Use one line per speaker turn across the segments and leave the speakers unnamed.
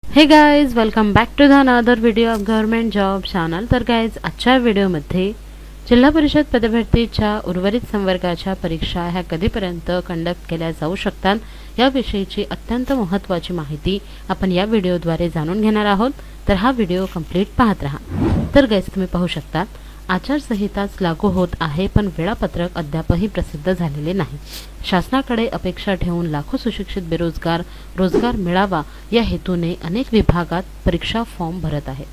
हे guys, welcome back to the another video of government job channel. तर guys, आजच्या व्हिडिओमध्ये जिल्हा परिषद पदभरतीच्या उर्वरित संवर्गाच्या परीक्षा ह्या कधीपर्यंत कंडक्ट केल्या जाऊ शकतात याविषयीची अत्यंत महत्त्वाची माहिती आपण या व्हिडिओद्वारे जाणून घेणार आहोत। तर हा व्हिडिओ कंप्लीट पाहत रहा। तर गाइज, तुम्ही पाहू शकता आचारसंहिताच लागू होत आहे, पण वेळापत्रक अद्यापही प्रसिद्ध झालेले नाही। शासनाकडे अपेक्षा ठेवून लाखो सुशिक्षित बेरोजगार रोजगार मिळावा या हेतूने अनेक विभागात परीक्षा फॉर्म भरत आहेत,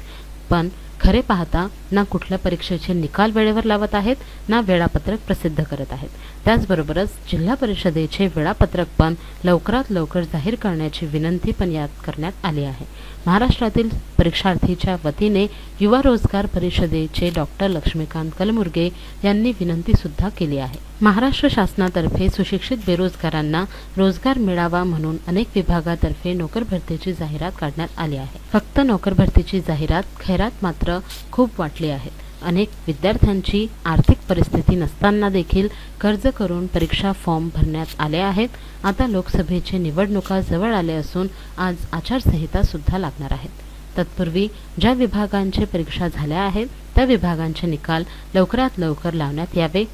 पण खरे पाहता ना कुठल्या परीक्षेचे निकाल वेळेवर लावत आहेत ना वेळापत्रक प्रसिद्ध करत आहेत। त्याचबरोबरच जिल्हा परिषदेचे वेळापत्रक पण लवकरात लवकर जाहीर करण्याची विनंती पण यात करण्यात आली आहे। महाराष्ट्रातील परीक्षार्थीच्या वतीने युवा रोजगार परिषदेचे डॉक्टर लक्ष्मीकांत कलमुर्गे यांनी विनंती सुद्धा केली आहे। महाराष्ट्र शासनातर्फे सुशिक्षित बेरोजगारांना रोजगार मिळावा म्हणून अनेक विभागातर्फे नोकर भरतीची जाहिरात काढण्यात आली आहे। फक्त नोकर भरतीची जाहिरात, खैरात मात्र खूप वाटली आहेत। अनेक विद्यार्थ्यांची आर्थिक परिस्थिती नसताना देखील कर्ज करून परीक्षा फॉर्म भरण्यात आले आहेत। आता लोकसभेचे निवडणुका जवळ आले असून आज आचारसंहिता सुद्धा लागणार आहेत। तत्पूर्वी ज्या विभागांचे परीक्षा झाल्या आहेत त्या विभागांचे निकाल लवकरात लवकर लावण्यात यावे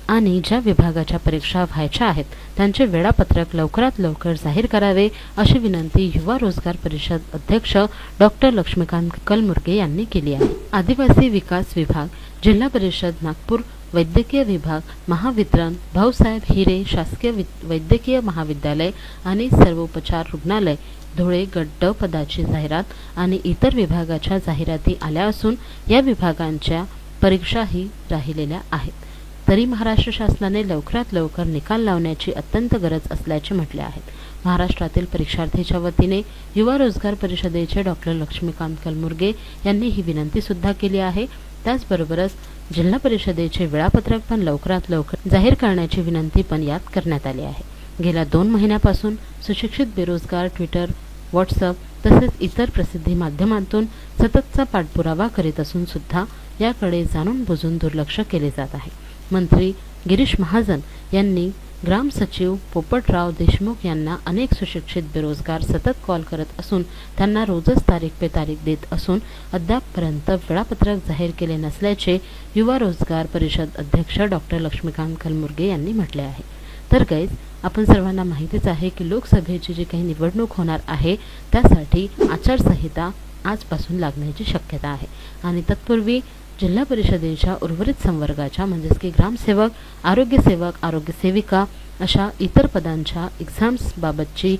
आणि ज्या विभागाच्या परीक्षा व्हायच्या आहेत त्यांचे वेळापत्रक लवकरात लवकर जाहीर करावे अशी विनंती युवा रोजगार परिषद अध्यक्ष डॉक्टर लक्ष्मीकांत कलमुर्गे यांनी केली आहे। आदिवासी विकास विभाग, जिल्हा परिषद नागपूर, वैद्यकीय विभाग, महावितरण, भाऊसाहेब हिरे शासकीय वैद्यकीय महाविद्यालय आणि सर्वोपचार रुग्णालय धुळे गट ड पदाची जाहिरात आणि इतर विभागाच्या जाहिराती आल्या असून या विभागांच्या परीक्षाही राहिलेल्या आहेत। तरी महाराष्ट्र शासनाने लवकरात लवकर निकाल लावण्याची अत्यंत गरज असल्याचे म्हटले आहे। महाराष्ट्रातील परीक्षार्थीच्या वतीने युवा रोजगार परिषदेचे डॉक्टर लक्ष्मीकांत कलमुर्गे यांनी ही विनंती सुद्धा केली आहे। त्याचबरोबरच जिल्हा परिषदेचे वेळापत्रक पण लवकरात लवकर जाहीर करण्याची विनंती पण यात करण्यात आली आहे। गेल्या 2 महिन्यापासून सुशिक्षित बेरोजगार ट्विटर, व्हॉट्सअप तसेच इतर प्रसिद्धी माध्यमांतून सततचा पाठपुरावा करीत असून सुद्धा याकडे जाणून बुजून दुर्लक्ष केले जात आहे। मंत्री गिरीश महाजन यांनी ग्राम सचिव पोपटराव देशमुख यांना अनेक सुशिक्षित बेरोजगार सतत कॉल करत असून त्यांना रोजच तारीख पे तारीख देत असून अद्यापपर्यंत वेळापत्रक जाहीर केले नसल्याचे युवा रोजगार परिषद अध्यक्ष डॉक्टर लक्ष्मीकांत कलमुर्गे यांनी म्हटले आहे। तर गाइज, आपण सर्वांना माहितीच आहे की लोकसभेची जी काही निवडणूक होणार आहे त्यासाठी आचारसंहिता आजपासून लागण्याची शक्यता आहे आणि तत्पूर्वी जिल्हा परिषदेच्या उर्वरित संवर्गाच्या म्हणजेच की ग्रामसेवक, आरोग्यसेवक, आरोग्यसेविका अशा इतर पदांच्या एक्झाम्स बाबतची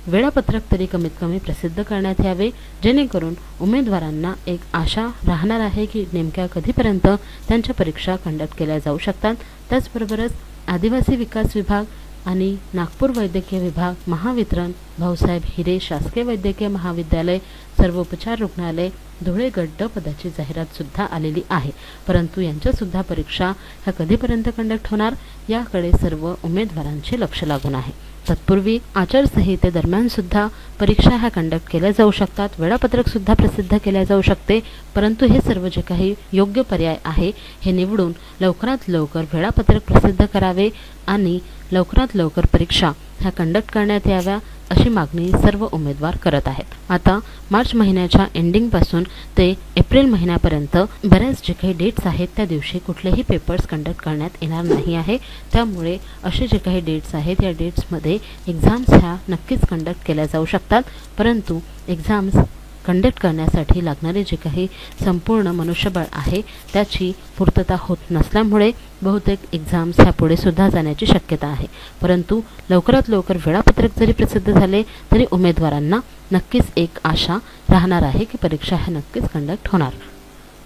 वेळापत्रक तरी कमीत कमी प्रसिद्ध करण्यात यावे, जेणेकरून उमेदवारांना एक आशा राहणार आहे की नेमक्या कधीपर्यंत त्यांच्या परीक्षा कंडक्ट केल्या जाऊ शकतात। त्याचबरोबरच आदिवासी विकास विभाग आणि नागपूर वैद्यकीय विभाग, महावितरण, भाऊसाहेब हिरे शासकीय वैद्यकीय महाविद्यालय, सर्वोपचार रुग्णालय धुळे गट ड पदाची जाहिरात सुद्धा आलेली आहे, परंतु यांच्या सुद्धा परीक्षा ह्या कधीपर्यंत कंडक्ट होणार याकडे सर्व उमेदवारांचे लक्ष लागून आहे। तत्पूर्वी आचारसंहितेदरम्यान सुद्धा परीक्षा ह्या कंडक्ट केल्या जाऊ शकतात, वेळापत्रक सुद्धा प्रसिद्ध केल्या जाऊ शकते, परंतु हे सर्व जे काही योग्य पर्याय आहे हे निवडून लवकरात लवकर वेळापत्रक प्रसिद्ध करावे आणि लवकरात लवकर परीक्षा ह्या कंडक्ट करण्यात याव्या अशी मागणी सर्व उमेदवार करत आहेत। आता मार्च महिन्याच्या एंडिंग पासून ते एप्रिल महिन्यापर्यंत बऱ्याच जे काही डेट्स आहेत त्या दिवशी कुठलेही पेपर्स कंडक्ट करण्यात येणार नाही आहे। त्यामुळे असे जे काही डेट्स आहेत या डेट्समध्ये एक्झाम्स ह्या नक्कीच कंडक्ट केल्या जाऊ शकतात, परंतु एक्झाम्स कंडक्ट करण्यासाठी लागणारे जे काही संपूर्ण मनुष्यबळ आहे त्याची पूर्तता होत नसल्यामुळे बहुतेक एक्झाम्स ह्या पुढे सुद्धा जाण्याची शक्यता आहे। परंतु लवकरात लवकर वेळापत्रक जरी प्रसिद्ध झाले तरी उमेदवारांना नक्कीच एक आशा राहणार आहे की परीक्षा ह्या नक्कीच कंडक्ट होणार।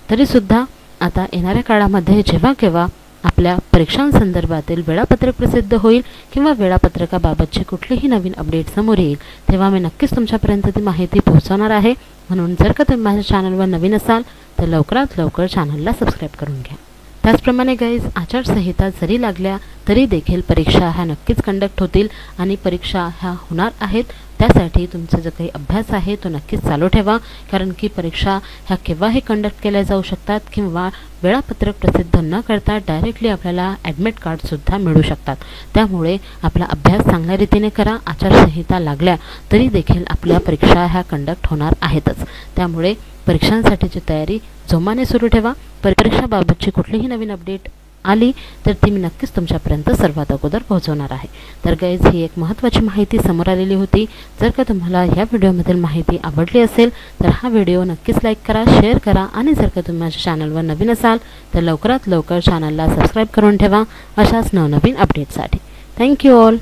तरी सुद्धा आता येणाऱ्या काळामध्ये जेव्हा केव्हा आपल्या परीक्षांसंदर्भातील वेळापत्रक प्रसिद्ध होईल किंवा वेळापत्रकाबाबतचे कुठलेही नवीन अपडेट समोर येईल तेव्हा मी नक्कीच तुमच्यापर्यंत ती माहिती पोहोचवणार आहे। म्हणून जर का तुम्ही माझ्या चॅनलवर नवीन असाल तर लवकरात लवकर चॅनलला सबस्क्राईब करून घ्या। त्याचप्रमाणे गाइज, आचारसंहिता जरी लागल्या तरी देखील परीक्षा ह्या नक्कीच कंडक्ट होतील आणि परीक्षा ह्या होणार आहेत, त्यासाठी तुमचा जो काही अभ्यास आहे तो नक्कीच चालू ठेवा, कारण की परीक्षा ह्या केव्हाही कंडक्ट केल्या जाऊ शकतात किंवा वेळापत्रक प्रसिद्ध न करता डायरेक्टली आपल्याला ॲडमिट कार्डसुद्धा मिळू शकतात. त्यामुळे आपला अभ्यास चांगल्या रीतीने करा. आचारसंहिता लागल्या तरी देखील आपल्या परीक्षा ह्या कंडक्ट होणार आहेतच. त्यामुळे परीक्षांसाठीची तयारी जोमाने सुरू ठेवा. परीक्षाबाबतची कुठलीही नवीन अपडेट आली तर ती मी नक्कीच तुमच्यापर्यंत सर्वात अगोदर पोहोचवणार आहे. तर गाईज, ही एक महत्त्वाची माहिती समोर आलेली होती. जर का तुम्हाला ह्या व्हिडिओमधील माहिती आवडली असेल तर हा व्हिडिओ नक्कीच लाईक करा, शेअर करा आणि जर का तुम्ही माझ्या चॅनलवर नवीन असाल तर लवकरात लवकर चॅनलला सबस्क्राईब करून ठेवा अशाच नवनवीन अपडेटसाठी. Thank you all.